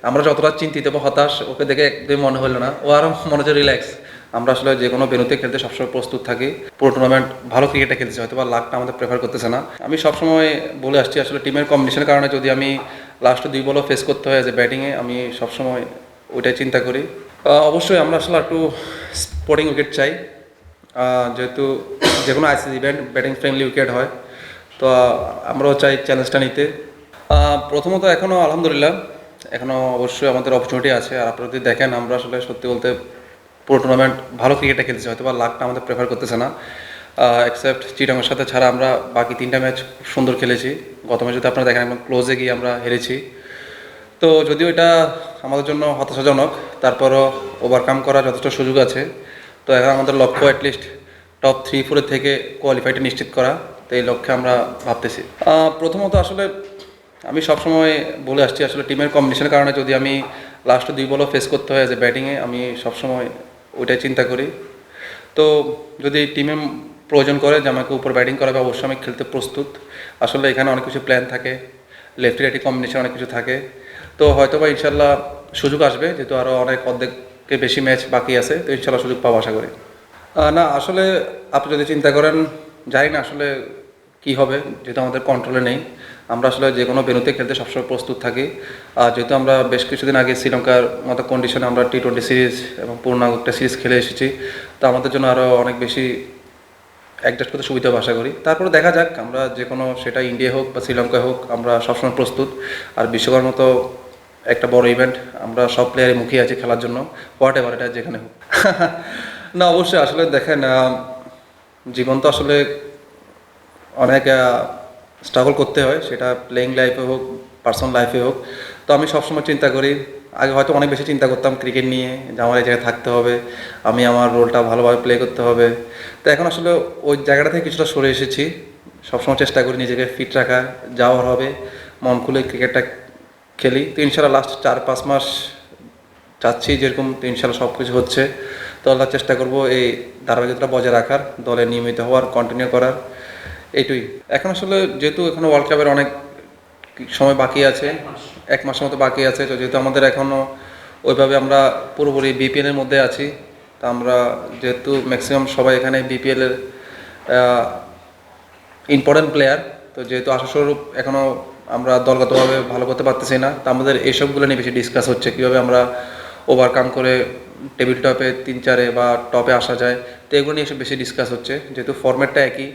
আমরা যতটা চিন্তিত বা হতাশ ওকে দেখে একদমই মনে হলো না, ও আরও মনে হচ্ছে রিল্যাক্স। আমরা আসলে যে কোনো ভেন্যুতে খেলতে সবসময় প্রস্তুত থাকি। পুরো টুর্নামেন্ট ভালো ক্রিকেটটা খেলছে, হয়তো বা লাকটা আমাদের প্রেফার করতেছে না। আমি সবসময় বলে আসছি আসলে টিমের কম্বিনেশনের কারণে যদি আমি লাস্টে 2 বলও ফেস করতে হয় যে ব্যাটিংয়ে, আমি সবসময় ওইটাই চিন্তা করি। অবশ্যই আমরা আসলে একটু স্পোর্টিং উইকেট চাই, যেহেতু যে কোনো ICC event batting friendly wicket হয়। তো আমরাও চাই চ্যালেঞ্জটা নিতে। প্রথমত এখনও আলহামদুলিল্লাহ এখনও অবশ্যই আমাদের অপরচুনিটি আছে। আর আপনারা যদি দেখেন আমরা আসলে সত্যি বলতে পুরো টুর্নামেন্ট ভালো ক্রিকেটটা খেলছি, হয়তো বা লাকটা আমাদের প্রেফার করতেছে না। এক্সেপ্ট চিটাগংয়ের সাথে ছাড়া আমরা বাকি 3টা ম্যাচ সুন্দর খেলেছি। গত ম্যাচ যদি আপনারা দেখেন একদম ক্লোজে গিয়ে আমরা হেরেছি। তো যদিও এটা আমাদের জন্য হতাশাজনক, তারপরও ওভারকাম করার যথেষ্ট সুযোগ আছে। তো এখন আমাদের লক্ষ্য অ্যাটলিস্ট টপ 3-4 থেকে কোয়ালিফাইটা নিশ্চিত করা। তো এই লক্ষ্যে আমরা ভাবতেছি। প্রথমত আসলে আমি সবসময় বলে আসছি আসলে টিমের কম্বিনেশনের কারণে যদি আমি লাস্টে 2 বলও ফেস করতে হয় যে ব্যাটিংয়ে, আমি সবসময় ওইটাই চিন্তা করি। তো যদি টিমে প্রয়োজন করে যে আমাকে উপর ব্যাটিং করাবে, অবশ্যই আমি খেলতে প্রস্তুত। আসলে এখানে অনেক কিছু প্ল্যান থাকে, লেফটি রাইটি কম্বিনেশন অনেক কিছু থাকে। তো হয়তো বা ইনশাল্লাহ সুযোগ আসবে, যেহেতু আরও অনেক অর্ধেককে বেশি ম্যাচ বাকি আছে, তো ইনশাল্লাহ সুযোগ পাবো আশা করি। না আসলে আপনি যদি চিন্তা করেন, জানি না আসলে কী হবে, যেহেতু আমাদের কন্ট্রোলে নেই। আমরা আসলে যে কোনো ভেন্যুতে খেলতে সবসময় প্রস্তুত থাকি। আর যেহেতু আমরা বেশ কিছুদিন আগে শ্রীলঙ্কার মতো কন্ডিশনে আমরা টি-20 সিরিজ এবং পূর্ণাঙ্গ সিরিজ খেলে এসেছি, তো আমাদের জন্য আরও অনেক বেশি অ্যাডজাস্ট করতে সুবিধা হবে আশা করি। তারপরে দেখা যাক, আমরা যে কোনো সেটা ইন্ডিয়া হোক বা শ্রীলঙ্কা হোক, আমরা সবসময় প্রস্তুত। আর বিশ্বকাপের মতো একটা বড় ইভেন্ট, আমরা সব প্লেয়ারের মুখিয়ে আছি খেলার জন্য, হোয়াট এভার এটা যেখানে হোক। না অবশ্যই আসলে দেখেন, জীবন তো আসলে অনেক স্ট্রাগল করতে হয়, সেটা প্লেয়িং লাইফে হোক, পার্সোনাল লাইফে হোক। তো আমি সবসময় চিন্তা করি, আগে হয়তো অনেক বেশি চিন্তা করতাম ক্রিকেট নিয়ে, যে আমার এই জায়গায় থাকতে হবে, আমি আমার রোলটা ভালোভাবে প্লে করতে হবে। তো এখন আসলে ওই জায়গাটা থেকে কিছুটা সরে এসেছি। সবসময় চেষ্টা করি নিজেকে ফিট রাখা, যাওয়ার হবে মন খুলে ক্রিকেটটা খেলি। তো ইনশাল্লাহ লাস্ট 4-5 মাস চাচ্ছি যেরকম, তো ইনশাল্লাহ সব কিছু হচ্ছে। তো আল্লাহ চেষ্টা করবো এই ধারাবাহিকতা বজায় রাখার, দলে নিয়মিত হওয়ার, কন্টিনিউ করার, এইটুই। এখন আসলে যেহেতু এখনও ওয়ার্ল্ড কাপের অনেক সময় বাকি আছে, 1 মাসের মতো বাকি আছে, তো যেহেতু আমাদের এখনও ওইভাবে আমরা পুরোপুরি বিপিএলের মধ্যে আছি, তা আমরা যেহেতু ম্যাক্সিমাম সবাই এখানে বিপিএলের ইম্পর্টেন্ট প্লেয়ার, তো যেহেতু আশাস্বরূপ এখনও আমরা দলগতভাবে ভালো করতে পারতেছি না, তো আমাদের এইসবগুলো নিয়ে বেশি ডিসকাস হচ্ছে, কীভাবে আমরা ওভারকাম করে টেবিল টপে 3-4-এ বা টপে আসা যায়। তো এগুলো নিয়ে এসব বেশি ডিসকাস হচ্ছে, যেহেতু ফরম্যাটটা একই,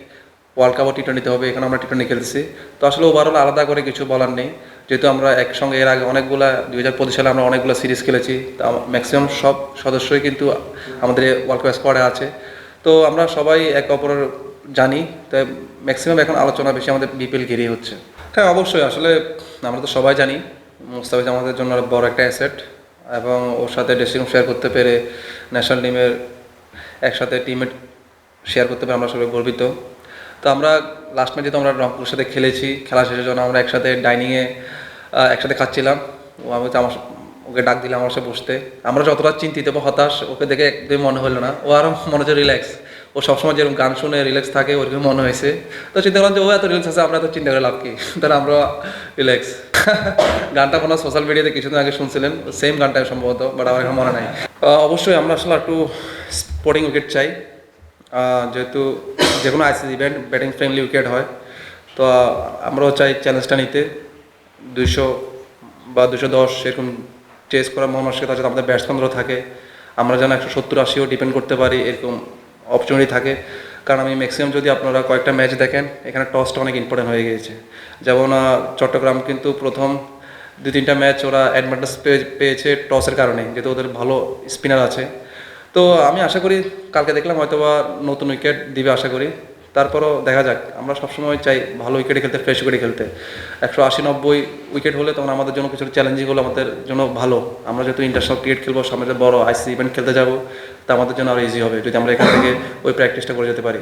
ওয়ার্ল্ড কাপও টি-20 হবে, এখানে আমরা টি-20 খেলতেছি। তো আসলে ওভারঅল আলাদা করে কিছু বলার নেই, যেহেতু আমরা একসঙ্গে এর আগে অনেকগুলা 2025 সালে আমরা অনেকগুলো সিরিজ খেলেছি। তা ম্যাক্সিমাম সব সদস্যই কিন্তু আমাদের ওয়ার্ল্ড কাপ স্কোয়াডে আছে। তো আমরা সবাই এক অপরের জানি, তাই ম্যাক্সিমাম এখন আলোচনা বেশি আমাদের বিপিএল ঘিরেই হচ্ছে। হ্যাঁ অবশ্যই, আসলে আমরা তো সবাই জানি মুস্তাফিজ আমাদের জন্য বড় একটা অ্যাসেট, এবং ওর সাথে ড্রেসিং রুম শেয়ার করতে পেরে, ন্যাশনাল টিমের একসাথে টিমমেট শেয়ার করতে পেরে আমরা সবাই গর্বিত। তো আমরা লাস্ট ম্যাচে তো আমরা রংপুরের সাথে খেলেছি, খেলা শেষের জন্য আমরা একসাথে ডাইনিংয়ে একসাথে খাচ্ছিলাম। ও আমি তো ওকে ডাক দিলাম আমার সাথে বসতে। আমরা যতটা চিন্তিত বা হতাশ ওকে দেখে একদমই মনে হলো না, ও আরও মনে হচ্ছে রিল্যাক্স। ও সবসময় যেরকম গান শুনে রিল্যাক্স থাকে, ওরকম মনে হয়েছে। তো চিন্তা করলাম যে ও এত রিল্যাক্স আছে, আমরা এত চিন্তা করে লাভ কি, তাহলে আমরা রিল্যাক্স। গানটা কোনো সোশ্যাল মিডিয়াতে কিছুদিন আগে শুনছিলেন, সেম গানটা সম্ভবত, বাট আমার এখন মনে নাই। অবশ্যই আমরা আসলে একটু স্পোর্টিং উইকেট চাই, যেহেতু যে কোনো ICC event batting friendly wicket হয়। তো আমরাও চাই চ্যালেঞ্জটা নিতে, 200 বা 210 এরকম চেস করা মনমানসিকতা যাতে আমাদের ব্যাটসম্যানরাও থাকে, আমরা যেন 170-80ও ডিপেন্ড করতে পারি, এরকম অপরচুনিটি থাকে। কারণ আমি ম্যাক্সিমাম যদি আপনারা কয়েকটা ম্যাচ দেখেন, এখানে টসটা অনেক ইম্পর্টেন্ট হয়ে গিয়েছে। যেমন চট্টগ্রাম কিন্তু প্রথম 2-3টা ম্যাচ ওরা অ্যাডভান্টেজ পেয়েছে টসের কারণে, যেহেতু ওদের ভালো স্পিনার আছে। তো আমি আশা করি কালকে দেখলাম হয়তো বা নতুন উইকেট দিবে আশা করি। তারপরও দেখা যাক, আমরা সবসময় চাই ভালো উইকেটে খেলতে, ফ্রেশ উইকেটে খেলতে। 180-90 উইকেট হলে তখন আমাদের জন্য কিছু চ্যালেঞ্জিং হলো, আমাদের জন্য ভালো। আমরা যেহেতু ইন্টারন্যাশনাল ক্রিকেট খেলবো, সামনে যে বড় আইসিসি ইভেন্ট খেলতে যাবো, তা আমাদের জন্য আরও ইজি হবে যদি আমরা এখান থেকে ওই প্র্যাকটিসটা করে যেতে পারি।